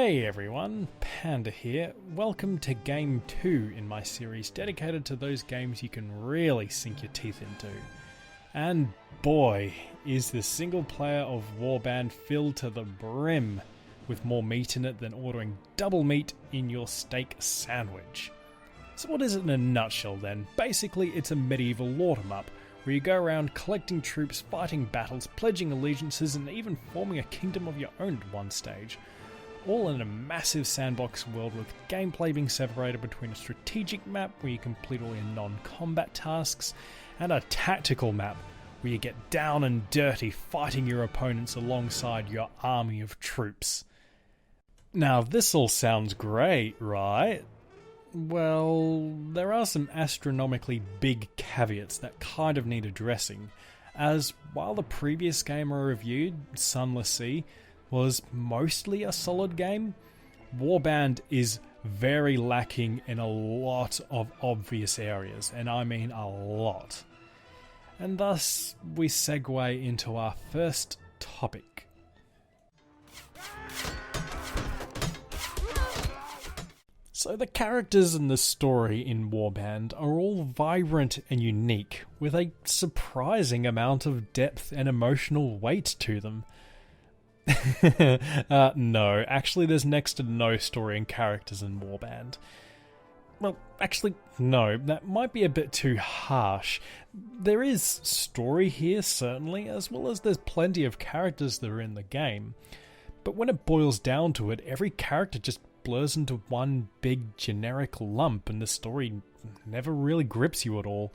Hey everyone, Panda here. Welcome to Game 2 in my series dedicated to those games you can really sink your teeth into. And boy, is the single player of Warband filled to the brim with more meat in it than ordering double meat in your steak sandwich. So what is it in a nutshell then? Basically it's a medieval lord 'em up, where you go around collecting troops, fighting battles, pledging allegiances and even forming a kingdom of your own at one stage. All in a massive sandbox world with gameplay being separated between a strategic map where you complete all your non-combat tasks and a tactical map where you get down and dirty fighting your opponents alongside your army of troops. Now this all sounds great, right? Well, there are some astronomically big caveats that kind of need addressing, as while the previous game I reviewed, Sunless Sea, was mostly a solid game, Warband is very lacking in a lot of obvious areas, and I mean a lot. And thus, we segue into our first topic. So the characters and the story in Warband are all vibrant and unique, with a surprising amount of depth and emotional weight to them. No, actually there's next to no story and characters in Warband. Well, actually, no, that might be a bit too harsh. There is story here, certainly, as well as there's plenty of characters that are in the game. But when it boils down to it, every character just blurs into one big generic lump and the story never really grips you at all.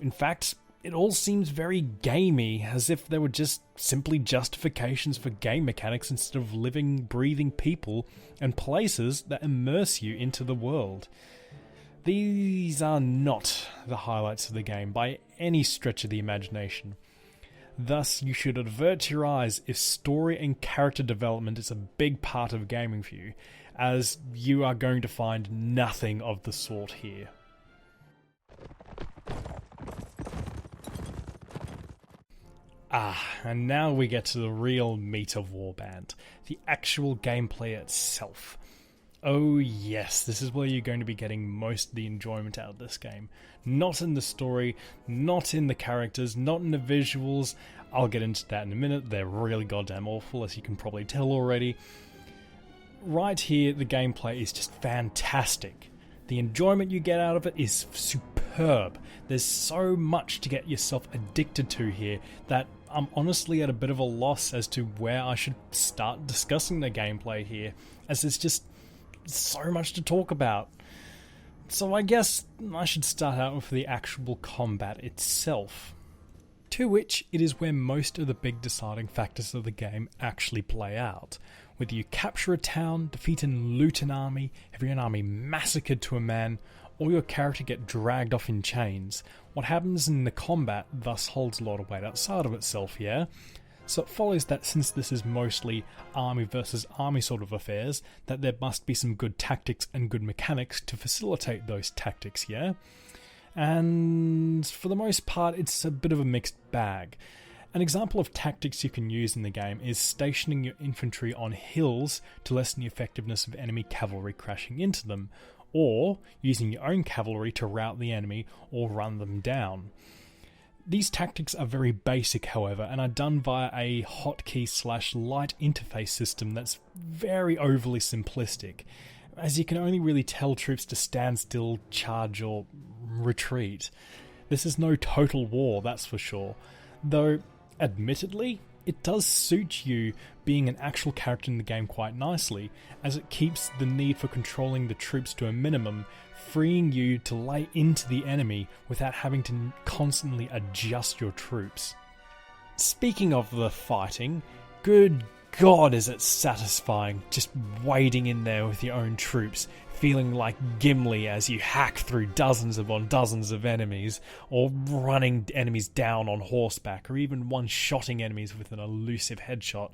In fact, it all seems very gamey, as if they were just simply justifications for game mechanics instead of living, breathing people and places that immerse you into the world. These are not the highlights of the game by any stretch of the imagination. Thus, you should avert your eyes if story and character development is a big part of gaming for you, as you are going to find nothing of the sort here. And now we get to the real meat of Warband, the actual gameplay itself. Oh yes, this is where you're going to be getting most of the enjoyment out of this game. Not in the story, not in the characters, not in the visuals. I'll get into that in a minute, they're really goddamn awful, as you can probably tell already. Right here, the gameplay is just fantastic. The enjoyment you get out of it is superb. There's so much to get yourself addicted to here that I'm honestly at a bit of a loss as to where I should start discussing the gameplay here, as there's just so much to talk about. So I guess I should start out with the actual combat itself, to which it is where most of the big deciding factors of the game actually play out. Whether you capture a town, defeat and loot an army, have your army massacred to a man, or your character get dragged off in chains, what happens in the combat thus holds a lot of weight outside of itself, yeah? So it follows that since this is mostly army versus army sort of affairs, that there must be some good tactics and good mechanics to facilitate those tactics, yeah? And for the most part, it's a bit of a mixed bag. An example of tactics you can use in the game is stationing your infantry on hills to lessen the effectiveness of enemy cavalry crashing into them, or using your own cavalry to rout the enemy or run them down. These tactics are very basic, however, and are done via a hotkey/light interface system that's very overly simplistic, as you can only really tell troops to stand still, charge, or retreat. This is no Total War, that's for sure, though admittedly, it does suit you being an actual character in the game quite nicely, as it keeps the need for controlling the troops to a minimum, freeing you to lay into the enemy without having to constantly adjust your troops. Speaking of the fighting, good God is it satisfying just wading in there with your own troops, feeling like Gimli as you hack through dozens upon dozens of enemies, or running enemies down on horseback, or even one-shotting enemies with an elusive headshot.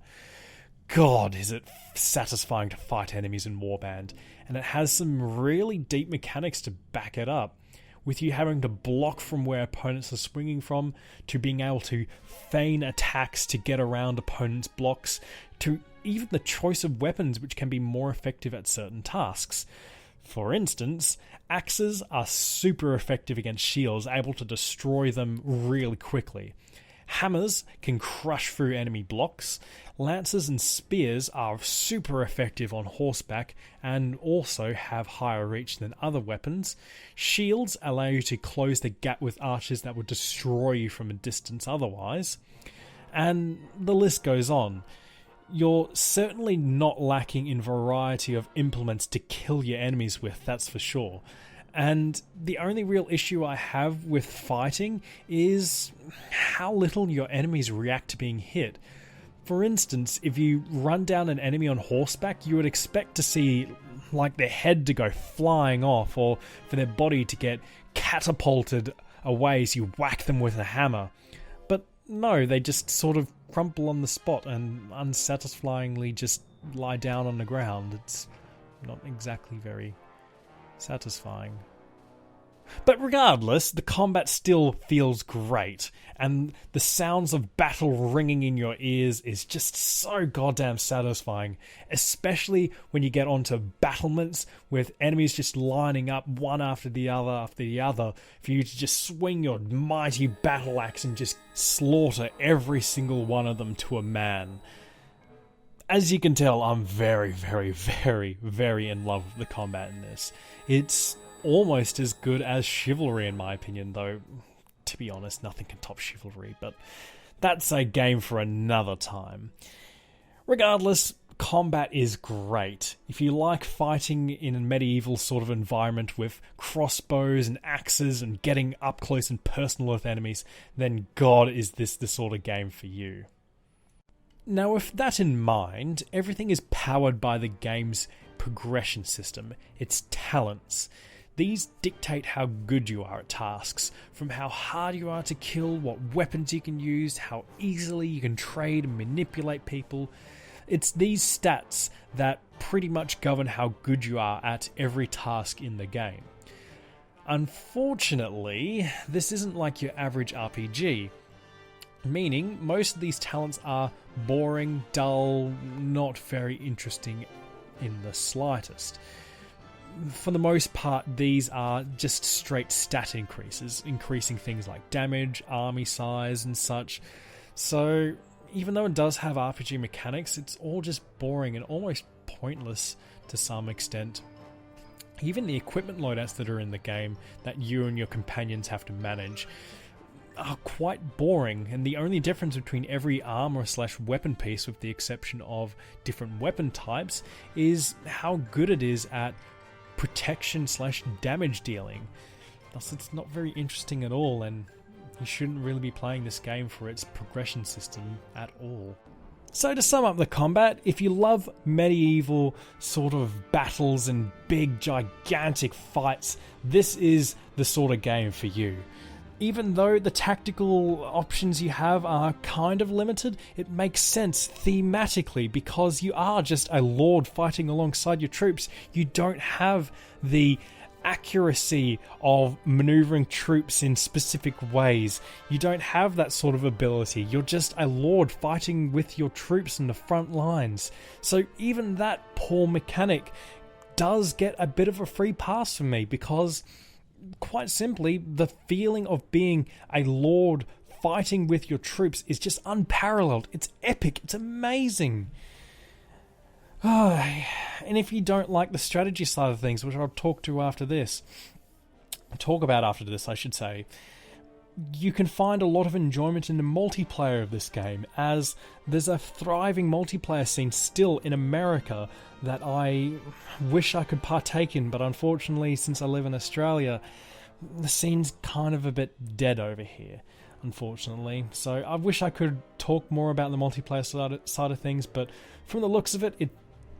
God, is it satisfying to fight enemies in Warband, and it has some really deep mechanics to back it up, with you having to block from where opponents are swinging from, to being able to feign attacks to get around opponents' blocks, to even the choice of weapons which can be more effective at certain tasks. For instance, axes are super effective against shields, able to destroy them really quickly. Hammers can crush through enemy blocks. Lances and spears are super effective on horseback and also have higher reach than other weapons. Shields allow you to close the gap with archers that would destroy you from a distance otherwise. And the list goes on. You're certainly not lacking in variety of implements to kill your enemies with, that's for sure. And the only real issue I have with fighting is how little your enemies react to being hit. For instance, if you run down an enemy on horseback, you would expect to see like their head to go flying off, or for their body to get catapulted away as you whack them with a hammer. But no, they just sort of crumple on the spot and unsatisfyingly just lie down on the ground. It's not exactly very satisfying. But regardless, the combat still feels great, and the sounds of battle ringing in your ears is just so goddamn satisfying, especially when you get onto battlements with enemies just lining up one after the other for you to just swing your mighty battle axe and just slaughter every single one of them to a man. As you can tell, I'm very, very, very, very in love with the combat in this. It's almost as good as Chivalry in my opinion, though to be honest nothing can top Chivalry, but that's a game for another time. Regardless, combat is great. If you like fighting in a medieval sort of environment with crossbows and axes and getting up close and personal with enemies, then God, is this the sort of game for you. Now, with that in mind, everything is powered by the game's progression system, its talents. These dictate how good you are at tasks, from how hard you are to kill, what weapons you can use, how easily you can trade and manipulate people. It's these stats that pretty much govern how good you are at every task in the game. Unfortunately, this isn't like your average RPG, meaning most of these talents are boring, dull, not very interesting in the slightest. For the most part, these are just straight stat increases, increasing things like damage, army size, and such. So, even though it does have RPG mechanics, it's all just boring and almost pointless to some extent. Even the equipment loadouts that are in the game that you and your companions have to manage are quite boring, and the only difference between every armor/weapon piece, with the exception of different weapon types, is how good it is at protection/damage dealing. Thus, it's not very interesting at all, and you shouldn't really be playing this game for its progression system at all. So to sum up the combat, if you love medieval sort of battles and big gigantic fights, this is the sort of game for you. Even though the tactical options you have are kind of limited, it makes sense thematically because you are just a lord fighting alongside your troops. You don't have the accuracy of maneuvering troops in specific ways. You don't have that sort of ability. You're just a lord fighting with your troops in the front lines. So even that poor mechanic does get a bit of a free pass for me because, quite simply, the feeling of being a lord fighting with your troops is just unparalleled. It's epic. It's amazing. And if you don't like the strategy side of things, which I'll talk about after this, I should say, you can find a lot of enjoyment in the multiplayer of this game, as there's a thriving multiplayer scene still in America that I wish I could partake in, but unfortunately, since I live in Australia, the scene's kind of a bit dead over here, unfortunately. So I wish I could talk more about the multiplayer side of things, but from the looks of it, it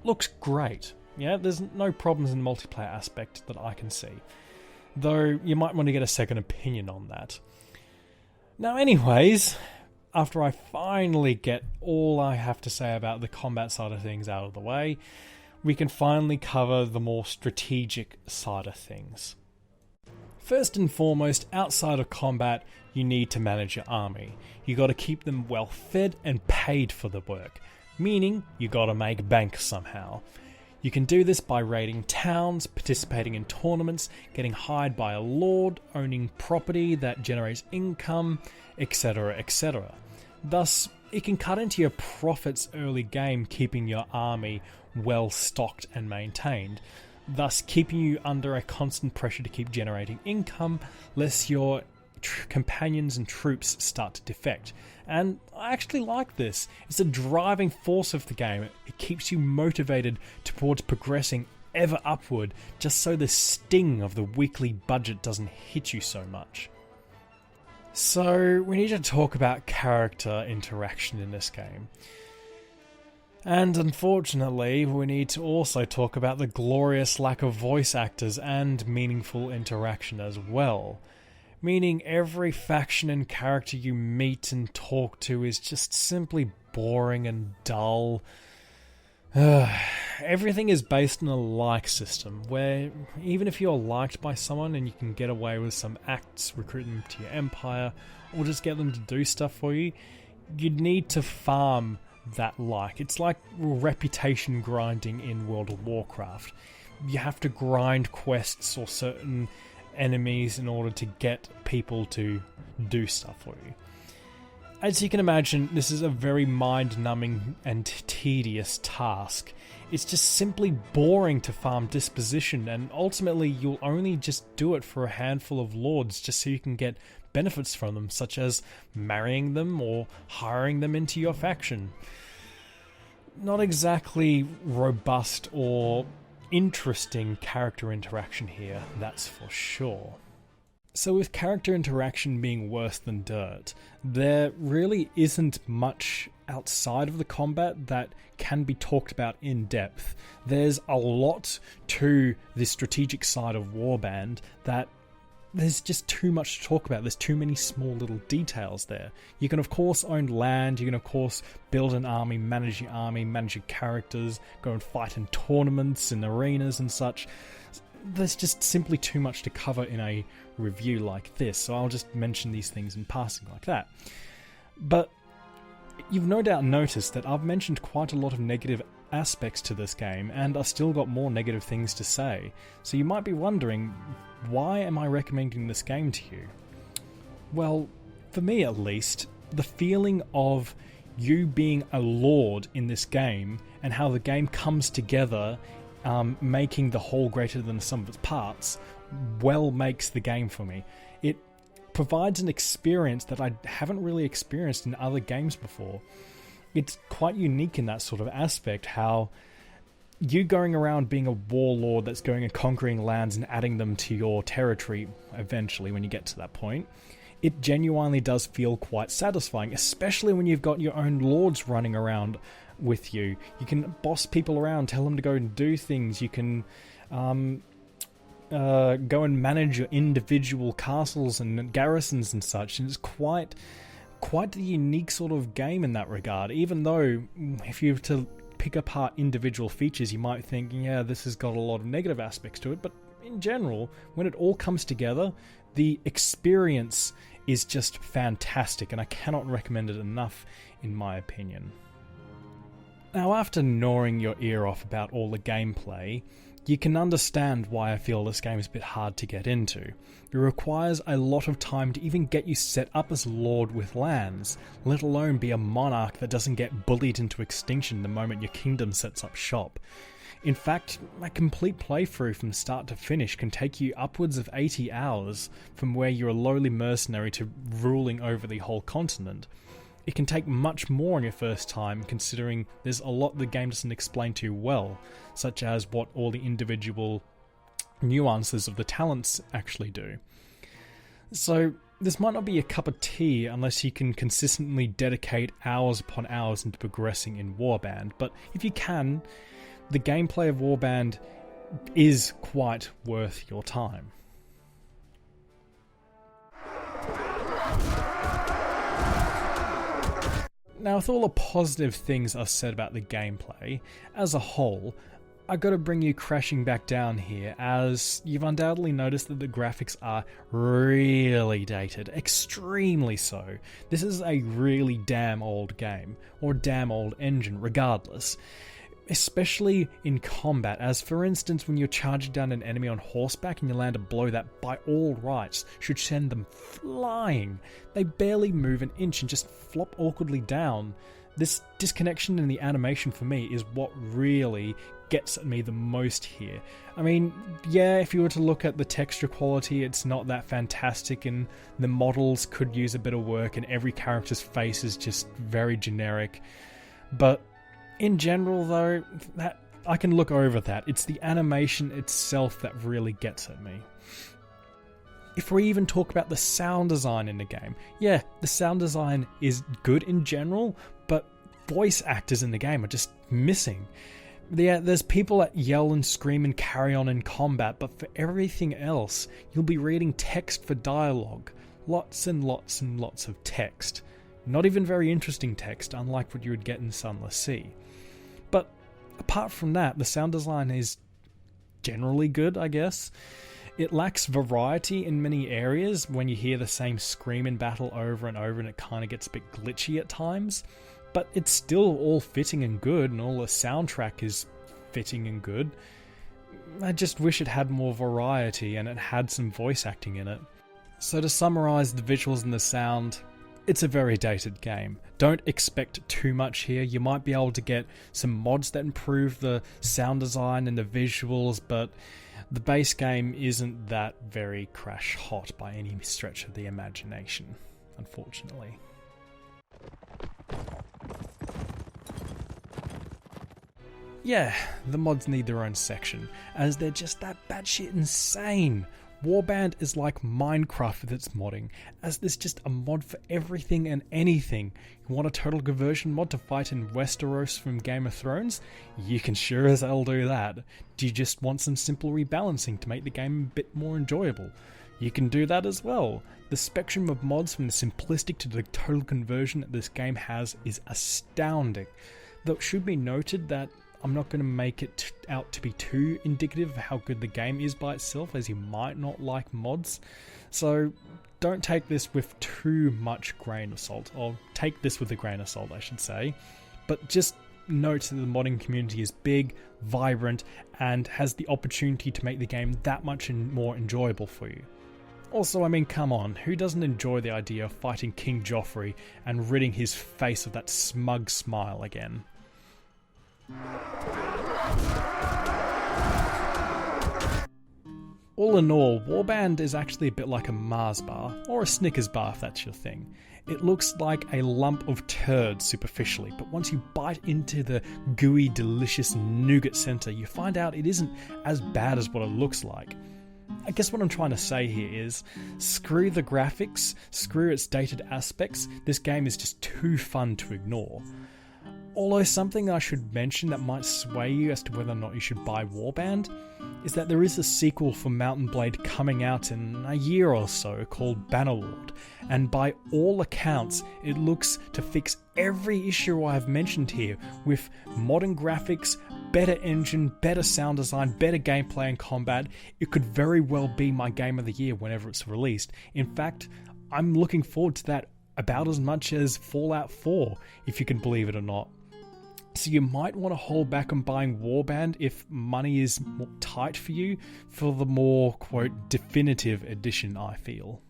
looks great. Yeah, there's no problems in the multiplayer aspect that I can see, though you might want to get a second opinion on that. Now anyways, after I finally get all I have to say about the combat side of things out of the way, we can finally cover the more strategic side of things. First and foremost, outside of combat, you need to manage your army. You got to keep them well fed and paid for the work, meaning you got to make bank somehow. You can do this by raiding towns, participating in tournaments, getting hired by a lord, owning property that generates income, etc, etc. Thus, it can cut into your profits early game, keeping your army well stocked and maintained, thus keeping you under a constant pressure to keep generating income, lest your companions and troops start to defect. And I actually like this. It's a driving force of the game. It keeps you motivated towards progressing ever upward, just so the sting of the weekly budget doesn't hit you so much. So we need to talk about character interaction in this game. And unfortunately, we need to also talk about the glorious lack of voice actors and meaningful interaction as well. Meaning every faction and character you meet and talk to is just simply boring and dull. Everything is based on a like system, where even if you're liked by someone and you can get away with some acts, recruit them to your empire, or just get them to do stuff for you, you need to farm that like. It's like reputation grinding in World of Warcraft. You have to grind quests or certain enemies in order to get people to do stuff for you. As you can imagine, this is a very mind-numbing and tedious task. It's just simply boring to farm disposition, and ultimately you'll only just do it for a handful of lords just so you can get benefits from them, such as marrying them or hiring them into your faction. Not exactly robust or interesting character interaction here, that's for sure. So with character interaction being worse than dirt, there really isn't much outside of the combat that can be talked about in depth. There's a lot to the strategic side of Warband that there's just too much to talk about. There's too many small little details there. You can of course own land, you can of course build an army, manage your characters, go and fight in tournaments and arenas and such. There's just simply too much to cover in a review like this, so I'll just mention these things in passing like that. But you've no doubt noticed that I've mentioned quite a lot of negative aspects to this game, and I've still got more negative things to say. So you might be wondering, why am I recommending this game to you? Well, for me at least, the feeling of you being a lord in this game and how the game comes together, making the whole greater than the sum of its parts, well makes the game for me. It provides an experience that I haven't really experienced in other games before. It's quite unique in that sort of aspect, how you going around being a warlord that's going and conquering lands and adding them to your territory eventually when you get to that point, it genuinely does feel quite satisfying, especially when you've got your own lords running around with you. You can boss people around, tell them to go and do things. You can go and manage your individual castles and garrisons and such, and it's quite the unique sort of game in that regard. Even though if you were to pick apart individual features, you might think, yeah, this has got a lot of negative aspects to it, but in general, when it all comes together, the experience is just fantastic, and I cannot recommend it enough in my opinion. Now, after gnawing your ear off about all the gameplay, you can understand why I feel this game is a bit hard to get into. It requires a lot of time to even get you set up as Lord with lands, let alone be a monarch that doesn't get bullied into extinction the moment your kingdom sets up shop. In fact, a complete playthrough from start to finish can take you upwards of 80 hours from where you're a lowly mercenary to ruling over the whole continent. It can take much more on your first time, considering there's a lot the game doesn't explain too well, such as what all the individual nuances of the talents actually do. So this might not be a cup of tea unless you can consistently dedicate hours upon hours into progressing in Warband, but if you can, the gameplay of Warband is quite worth your time. Now, with all the positive things I've said about the gameplay, as a whole, I gotta bring you crashing back down here, as you've undoubtedly noticed that the graphics are really dated, extremely so. This is a really damn old game, or damn old engine, regardless. Especially in combat, as for instance when you're charging down an enemy on horseback and you land a blow that by all rights should send them flying. They barely move an inch and just flop awkwardly down. This disconnection in the animation for me is what really gets at me the most here. I mean, yeah, if you were to look at the texture quality, it's not that fantastic and the models could use a bit of work and every character's face is just very generic. But in general though, that I can look over that. It's the animation itself that really gets at me. If we even talk about the sound design in the game, yeah, the sound design is good in general, but voice actors in the game are just missing. Yeah, there's people that yell and scream and carry on in combat, but for everything else, you'll be reading text for dialogue. Lots and lots and lots of text. Not even very interesting text, unlike what you would get in Sunless Sea. But apart from that, the sound design is generally good, I guess. It lacks variety in many areas when you hear the same scream in battle over and over and it kind of gets a bit glitchy at times. But it's still all fitting and good, and all the soundtrack is fitting and good. I just wish it had more variety and it had some voice acting in it. So to summarise the visuals and the sound, it's a very dated game. Don't expect too much here. You might be able to get some mods that improve the sound design and the visuals, but the base game isn't that very crash hot by any stretch of the imagination, unfortunately. Yeah, the mods need their own section, as they're just that batshit insane. Warband is like Minecraft with its modding, as there's just a mod for everything and anything. You want a total conversion mod to fight in Westeros from Game of Thrones? You can sure as hell do that. Do you just want some simple rebalancing to make the game a bit more enjoyable? You can do that as well. The spectrum of mods from the simplistic to the total conversion that this game has is astounding. Though it should be noted that I'm not going to make it out to be too indicative of how good the game is by itself, as you might not like mods. So don't take this with too much grain of salt, or take this with a grain of salt I should say. But just note that the modding community is big, vibrant, and has the opportunity to make the game that much more enjoyable for you. Also, I mean, come on, who doesn't enjoy the idea of fighting King Joffrey and ridding his face of that smug smile again? All in all, Warband is actually a bit like a Mars bar, or a Snickers bar if that's your thing. It looks like a lump of turd superficially, but once you bite into the gooey, delicious nougat center, you find out it isn't as bad as what it looks like. I guess what I'm trying to say here is, screw the graphics, screw its dated aspects, this game is just too fun to ignore. Although something I should mention that might sway you as to whether or not you should buy Warband is that there is a sequel for Mount and Blade coming out in a year or so called Bannerlord, and by all accounts it looks to fix every issue I've mentioned here with modern graphics, better engine, better sound design, better gameplay and combat. It could very well be my game of the year whenever it's released. In fact, I'm looking forward to that about as much as Fallout 4, if you can believe it or not. So you might want to hold back on buying Warband if money is tight for you for the more, quote, definitive edition, I feel.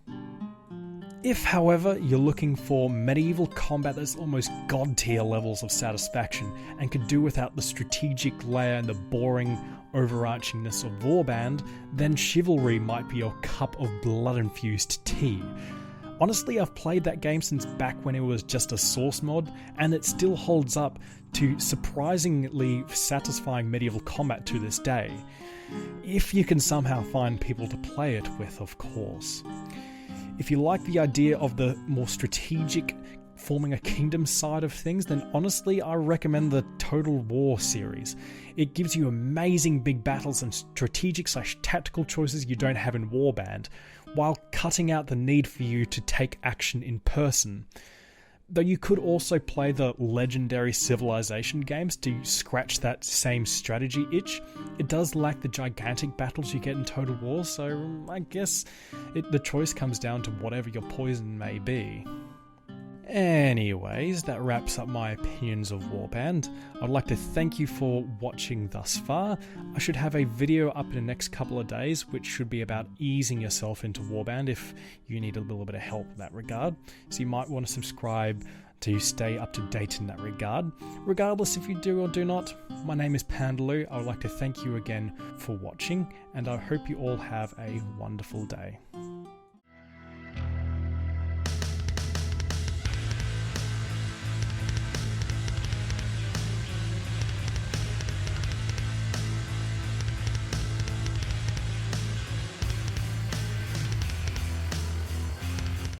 If, however, you're looking for medieval combat that's almost god tier levels of satisfaction and could do without the strategic layer and the boring overarchingness of Warband, then Chivalry might be your cup of blood-infused tea. Honestly, I've played that game since back when it was just a source mod, and it still holds up to surprisingly satisfying medieval combat to this day. If you can somehow find people to play it with, of course. If you like the idea of the more strategic forming a kingdom side of things, then honestly I recommend the Total War series. It gives you amazing big battles and strategic/tactical choices you don't have in Warband, while cutting out the need for you to take action in person. Though you could also play the legendary Civilization games to scratch that same strategy itch, it does lack the gigantic battles you get in Total War, so I guess the choice comes down to whatever your poison may be. Anyways, that wraps up my opinions of Warband. I'd like to thank you for watching thus far. I should have a video up in the next couple of days, which should be about easing yourself into Warband if you need a little bit of help in that regard. So you might want to subscribe to stay up to date in that regard. Regardless if you do or do not, my name is Pandaloo. I would like to thank you again for watching, and I hope you all have a wonderful day.